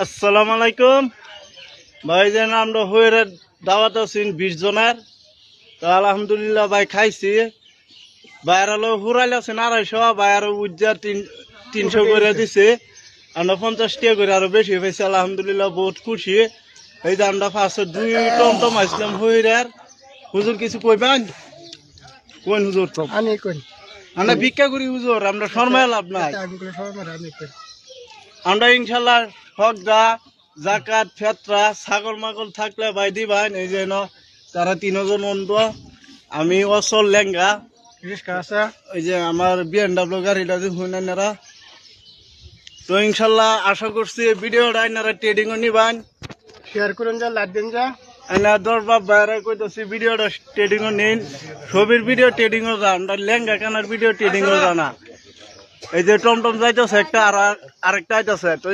আসসালামু আলাইকুম ভাই। যেন আমরা হয়ে দাওয়াত আছি 20 জনের। তো আলহামদুলিল্লাহ ভাই খাইছি। বাইর হলো হুরাইল আছেন 250, বাইর উজ্জার 300 করে দিছে। আমরা 50 টাকা করে আরো বেশি পাইছি। আলহামদুলিল্লাহ বহুত খুশি। এই যে আমরা ফার্স্টে 2 টমটম আসলাম হইরার। হুজুর কিছু কইবেন? কোন হুজুর? আমি কই আমরা ভিক্ষা করি হুজুর, আমরা শর্মায় লাভ নাই। আমি কই সবার আমি কই আমরা ইনশাল্লাহ হকদা জাকাত ফেতরা ছাগল মাগল থাকলে ভাই দিবাই এই যে তারা 3 জন অন্ধ, আমি অসল লেঙ্গা। রিস্কা আছে ওই যে আমার BMW গাড়িটা যে হুইনারা। তো ইনশাল্লাহ আশা করছি এই ভিডিওটা আপনারা ট্রেডিংও নিবান। শেয়ার করুন যা লাইক দেন যা এনা দরবার বাইরে কইতাছি ভিডিওটা ট্রেডিংও নিন। ছবির ভিডিও ট্রেডিংও যান, লেঙ্গা কানার ভিডিও ট্রেডিংও জানা। এই যে টমটম যাইতেছে একটা আর আরেকটা আইতাছে। তো